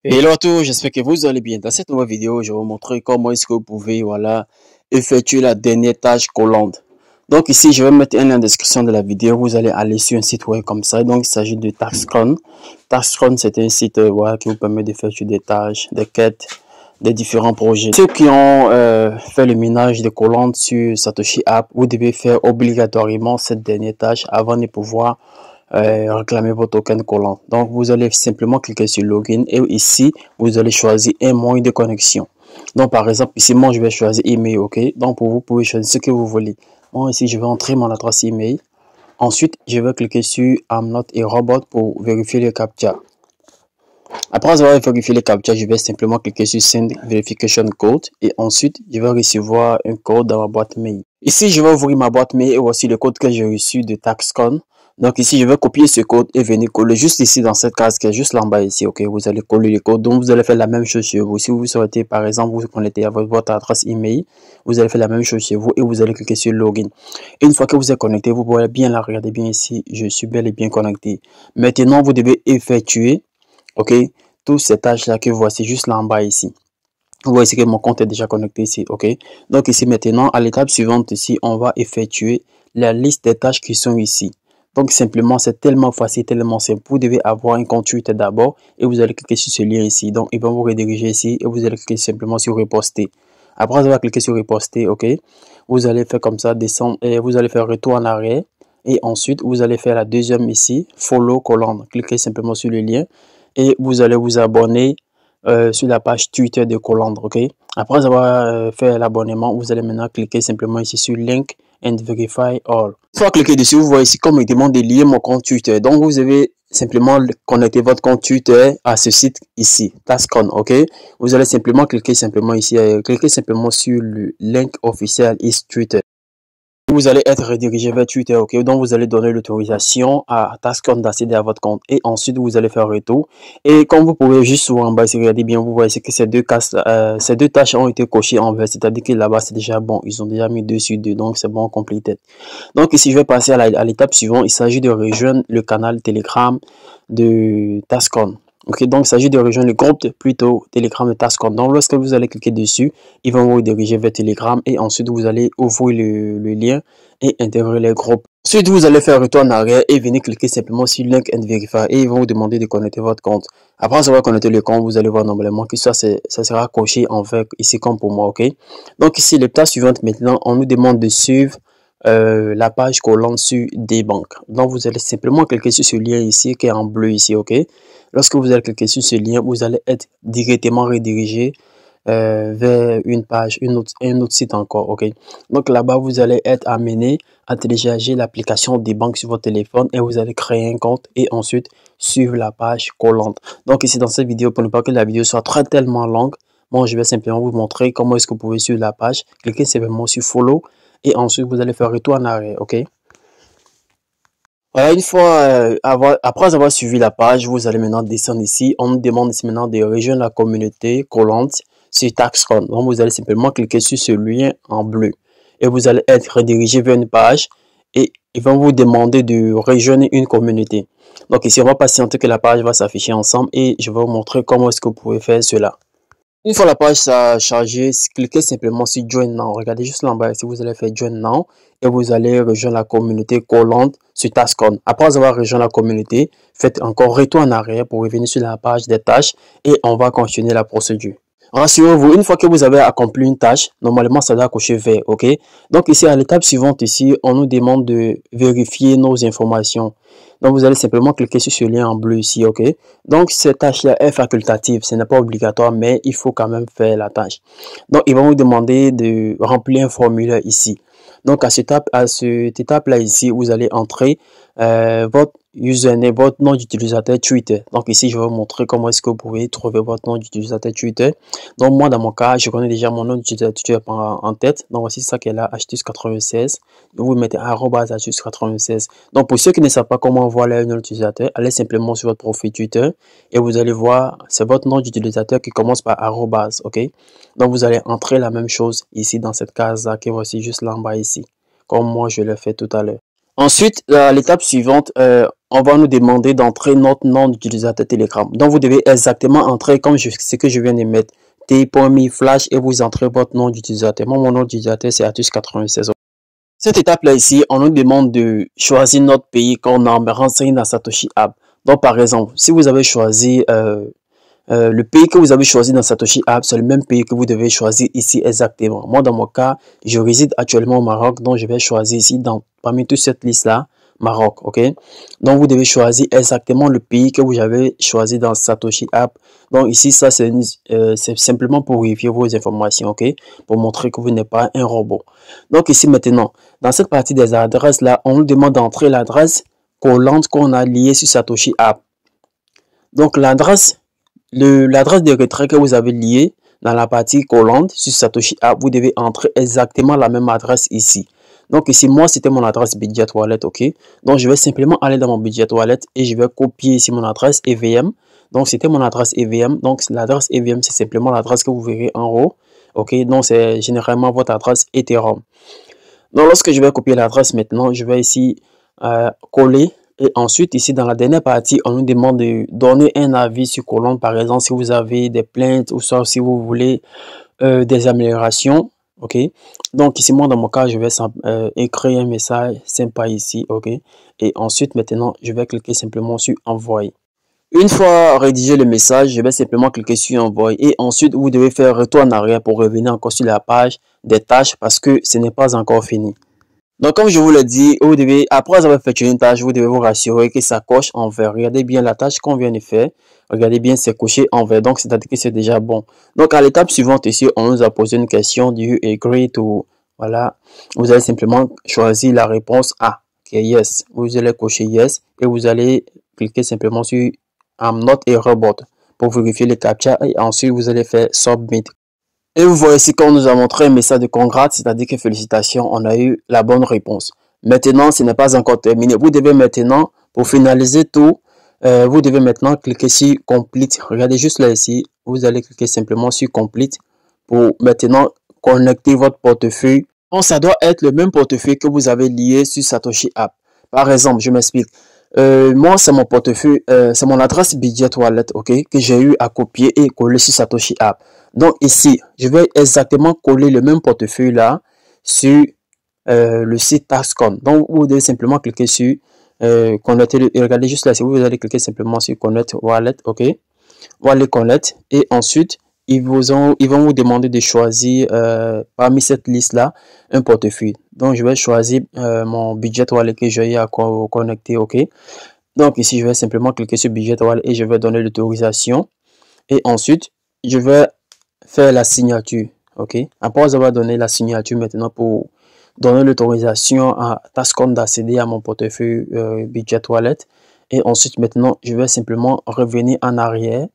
Hello à tous, j'espère que vous allez bien. Dans cette nouvelle vidéo, je vais vous montrer comment est-ce que vous pouvez, effectuer la dernière tâche collante. Donc ici, je vais mettre un lien en description de la vidéo. Vous allez aller sur un site web comme ça. Donc il s'agit de TaskRun. TaskRun, c'est un site qui vous permet d'effectuer des tâches, des quêtes, des différents projets. Ceux qui ont fait le minage de collantes sur Satoshi App, vous devez faire obligatoirement cette dernière tâche avant de pouvoir réclamer votre token collant. Donc vous allez simplement cliquer sur login et ici vous allez choisir un moyen de connexion. Donc par exemple ici moi je vais choisir email, ok. Donc pour vous pouvez choisir ce que vous voulez. Moi ici je vais entrer mon adresse email. Ensuite je vais cliquer sur I'm not a robot pour vérifier le captcha. Après avoir vérifié le captcha, je vais simplement cliquer sur Send Verification Code et ensuite je vais recevoir un code dans ma boîte mail. Ici je vais ouvrir ma boîte mail et voici le code que j'ai reçu de TaskRun. Donc ici, je vais copier ce code et venir coller juste ici dans cette case qui est juste là en bas ici, ok. Vous allez coller le code. Donc vous allez faire la même chose chez vous. Si vous souhaitez, par exemple, vous connecter à votre adresse email, vous allez faire la même chose chez vous et vous allez cliquer sur login. Une fois que vous êtes connecté, vous pouvez bien la regarder bien ici. Je suis bel et bien connecté. Maintenant, vous devez effectuer, ok, toutes ces tâches-là que voici juste là en bas ici. Vous voyez que mon compte est déjà connecté ici, ok. Donc ici maintenant, à l'étape suivante ici, on va effectuer la liste des tâches qui sont ici. Donc simplement, c'est tellement facile, tellement simple. Vous devez avoir un compte Twitter d'abord et vous allez cliquer sur ce lien ici. Donc il va vous rediriger ici et vous allez cliquer simplement sur reposter. Après avoir cliqué sur reposter, ok, vous allez faire comme ça, descendre et vous allez faire retour en arrière. Et ensuite, vous allez faire la deuxième ici, follow colonne. Cliquez simplement sur le lien et vous allez vous abonner sur la page Twitter de Collandre, ok. Après avoir fait l'abonnement, vous allez maintenant cliquer simplement ici sur Link and Verify All. Une fois cliquer dessus, vous voyez ici comme il demande de lier mon compte Twitter. Donc vous avez simplement connecter votre compte Twitter à ce site ici, TaskRun, ok. Vous allez simplement cliquer simplement ici, cliquer simplement sur le link officiel is Twitter. Vous allez être redirigé vers Twitter, ok. Donc vous allez donner l'autorisation à TaskRun d'accéder à votre compte et ensuite vous allez faire retour. Et comme vous pouvez juste en bas, si vous regardez bien, vous voyez que ces deux tâches ont été cochées en vert, c'est-à-dire que là-bas c'est déjà bon, ils ont déjà mis 2 sur 2, donc c'est bon, completed. Donc ici je vais passer à l'étape suivante. Il s'agit de rejoindre le canal Telegram de TaskRun. Ok, donc il s'agit de rejoindre le groupe plutôt Telegram de TaskRun. Donc lorsque vous allez cliquer dessus, ils vont vous diriger vers Telegram et ensuite vous allez ouvrir le lien et intégrer les groupes. Ensuite, vous allez faire retour en arrière et venir cliquer simplement sur Link and Verify et ils vont vous demander de connecter votre compte. Après avoir connecté le compte, vous allez voir normalement que ça sera coché en vert ici comme pour moi, ok. Donc ici, l'étape suivante maintenant, on nous demande de suivre la page collante sur des banques. Donc vous allez simplement cliquer sur ce lien ici qui est en bleu ici, ok. Lorsque vous allez cliquer sur ce lien, vous allez être directement redirigé vers une page, un autre site encore, ok. Donc là-bas, vous allez être amené à télécharger l'application des banques sur votre téléphone et vous allez créer un compte et ensuite suivre la page collante. Donc ici dans cette vidéo, pour ne pas que la vidéo soit tellement longue, moi je vais simplement vous montrer comment est-ce que vous pouvez suivre la page. Cliquez simplement sur follow et ensuite vous allez faire retour en arrière, ok. Voilà, une fois, après avoir suivi la page, vous allez maintenant descendre ici. On nous demande ici maintenant de rejoindre la communauté collante sur TaskRun. Donc, vous allez simplement cliquer sur ce lien en bleu. Et vous allez être redirigé vers une page. Et ils vont vous demander de rejoindre une communauté. Donc ici, on va patienter que la page va s'afficher ensemble. Et je vais vous montrer comment est-ce que vous pouvez faire cela. Une fois la page chargée, cliquez simplement sur Join Now. Regardez juste là en bas ici, vous allez faire Join Now et vous allez rejoindre la communauté collante sur TaskRun. Après avoir rejoint la communauté, faites encore retour en arrière pour revenir sur la page des tâches et on va continuer la procédure. Rassurez-vous, une fois que vous avez accompli une tâche, normalement ça doit cocher vert, ok? Donc ici à l'étape suivante ici, on nous demande de vérifier nos informations. Donc vous allez simplement cliquer sur ce lien en bleu ici, ok? Donc cette tâche-là est facultative, ce n'est pas obligatoire, mais il faut quand même faire la tâche. Donc ils vont vous demander de remplir un formulaire ici. Donc à cette étape-là ici, vous allez entrer votre username, votre nom d'utilisateur Twitter. Donc ici, je vais vous montrer comment est-ce que vous pouvez trouver votre nom d'utilisateur Twitter. Donc moi, dans mon cas, je connais déjà mon nom d'utilisateur Twitter en tête. Donc voici ça qui est là, Astuce96. Vous mettez @Astuce96. Donc pour ceux qui ne savent pas comment voir leur nom d'utilisateur, allez simplement sur votre profil Twitter et vous allez voir, c'est votre nom d'utilisateur qui commence par arrobase, ok? Donc vous allez entrer la même chose ici dans cette case-là qui est voici juste là en bas ici, comme moi je l'ai fait tout à l'heure. Ensuite, à l'étape suivante, on va nous demander d'entrer notre nom d'utilisateur Telegram. Donc, vous devez exactement entrer comme ce que je viens de mettre. T.me flash et vous entrez votre nom d'utilisateur. Moi, mon nom d'utilisateur, c'est Atus96. Cette étape-là ici, on nous demande de choisir notre pays qu'on a renseigné dans Satoshi App. Donc, par exemple, si vous avez choisi le pays que vous avez choisi dans Satoshi App, c'est le même pays que vous devez choisir ici exactement. Moi, dans mon cas, je réside actuellement au Maroc, donc je vais choisir ici, parmi toute cette liste-là, Maroc, ok? Donc, vous devez choisir exactement le pays que vous avez choisi dans Satoshi App. Donc, ici, ça, c'est simplement pour vérifier vos informations, ok? Pour montrer que vous n'êtes pas un robot. Donc, ici, maintenant, dans cette partie des adresses-là, on nous demande d'entrer l'adresse collante qu'on a liée sur Satoshi App. Donc, l'adresse de retrait que vous avez liée dans la partie collante sur Satoshi App, vous devez entrer exactement la même adresse ici. Donc ici, moi, c'était mon adresse Budget Wallet, ok? Donc, je vais simplement aller dans mon Budget Wallet et je vais copier ici mon adresse EVM. Donc, c'était mon adresse EVM. Donc, l'adresse EVM, c'est simplement l'adresse que vous verrez en haut, ok? Donc, c'est généralement votre adresse Ethereum. Donc, lorsque je vais copier l'adresse maintenant, je vais ici coller. Et ensuite, ici, dans la dernière partie, on nous demande de donner un avis sur Colonne. Par exemple, si vous avez des plaintes ou soit si vous voulez des améliorations. Ok. Donc, ici, moi, dans mon cas, je vais écrire un message sympa ici. Ok. Et ensuite, maintenant, je vais cliquer simplement sur Envoyer. Une fois rédigé le message, je vais simplement cliquer sur Envoyer. Et ensuite, vous devez faire retour en arrière pour revenir encore sur la page des tâches parce que ce n'est pas encore fini. Donc, comme je vous l'ai dit, vous devez, après avoir effectué une tâche, vous devez vous rassurer que ça coche en vert. Regardez bien la tâche qu'on vient de faire. Regardez bien, c'est coché en vert. Donc, c'est-à-dire que c'est déjà bon. Donc, à l'étape suivante ici, on nous a posé une question du agree to, voilà. Vous allez simplement choisir la réponse A, qui est yes. Vous allez cocher yes et vous allez cliquer simplement sur I'm not a robot pour vérifier les captcha et ensuite vous allez faire submit. Et vous voyez ici qu'on nous a montré un message de congrats, c'est-à-dire que félicitations, on a eu la bonne réponse. Maintenant, ce n'est pas encore terminé. Vous devez maintenant, pour finaliser tout, vous devez maintenant cliquer sur Complete. Regardez juste là ici, vous allez cliquer simplement sur Complete pour maintenant connecter votre portefeuille. Donc, ça doit être le même portefeuille que vous avez lié sur Satoshi App. Par exemple, je m'explique. Moi, c'est mon portefeuille, c'est mon adresse Budget Wallet, ok, que j'ai eu à copier et coller sur Satoshi App. Donc ici, je vais exactement coller le même portefeuille là sur le site TaxCon. Donc vous devez simplement cliquer sur connecter. Regardez juste là, si vous allez cliquer simplement sur Connect Wallet, ok, Wallet Connect, et ensuite ils vont vous demander de choisir parmi cette liste là un portefeuille. Donc je vais choisir mon Budget Wallet que j'ai à connecter, ok. Donc ici je vais simplement cliquer sur Budget Wallet et je vais donner l'autorisation et ensuite je vais faire la signature, ok. Après avoir donné la signature maintenant pour donner l'autorisation à TaxCon d'accéder à mon portefeuille Budget Wallet et ensuite maintenant je vais simplement revenir en arrière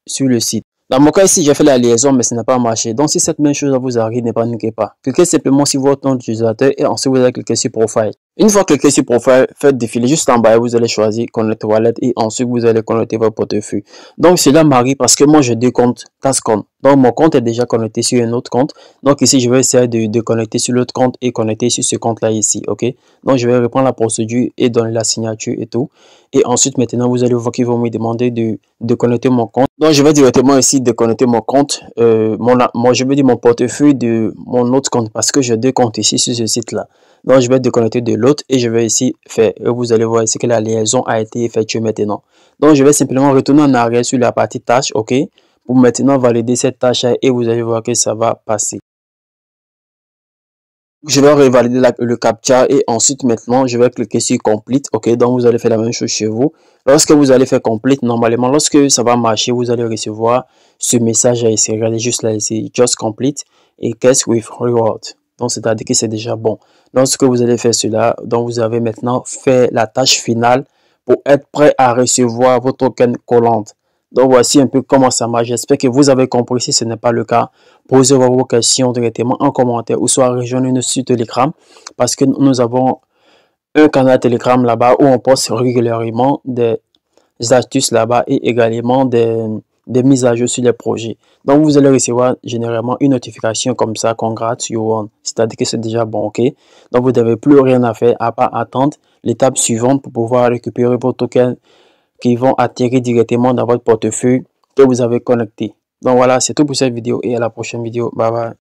sur le site. Dans mon cas ici, j'ai fait la liaison, mais ça n'a pas marché. Donc, si cette même chose vous arrive, ne paniquez pas. Cliquez simplement sur votre nom d'utilisateur et ensuite vous allez cliquer sur Profile. Une fois cliqué sur Profile, faites défiler juste en bas et vous allez choisir Connect Wallet et ensuite vous allez connecter votre portefeuille. Donc, cela m'arrive parce que moi, j'ai deux comptes TaxCon. Donc, mon compte est déjà connecté sur un autre compte. Donc, ici, je vais essayer de connecter sur l'autre compte et connecter sur ce compte-là ici, ok? Donc, je vais reprendre la procédure et donner la signature et tout. Et ensuite, maintenant, vous allez voir qu'ils vont me demander de connecter mon compte. Donc, je vais directement ici déconnecter mon compte, je vais dire mon portefeuille de mon autre compte parce que j'ai deux comptes ici sur ce site-là. Donc, je vais déconnecter de l'autre et je vais ici faire. Et vous allez voir ici que la liaison a été effectuée maintenant. Donc, je vais simplement retourner en arrière sur la partie tâche, ok, pour maintenant valider cette tâche et vous allez voir que ça va passer. Je vais revalider le captcha et ensuite maintenant je vais cliquer sur complete, ok. Donc vous allez faire la même chose chez vous. Lorsque vous allez faire complete, normalement lorsque ça va marcher, vous allez recevoir ce message ici. Regardez juste là ici, just complete et guess with reward. Donc c'est-à-dire que c'est déjà bon. Lorsque vous allez faire cela, donc vous avez maintenant fait la tâche finale pour être prêt à recevoir votre token collante. Donc voici un peu comment ça marche. J'espère que vous avez compris. Si ce n'est pas le cas, posez vos questions directement en commentaire ou soit rejoignez-nous sur Telegram parce que nous avons un canal Telegram là-bas où on poste régulièrement des astuces là-bas et également des des mises à jour sur les projets. Donc, vous allez recevoir généralement une notification comme ça, congrats, you won. C'est-à-dire que c'est déjà bon, ok? Donc, vous n'avez plus rien à faire à part attendre l'étape suivante pour pouvoir récupérer vos tokens qui vont atterrir directement dans votre portefeuille que vous avez connecté. Donc, voilà, c'est tout pour cette vidéo et à la prochaine vidéo. Bye bye.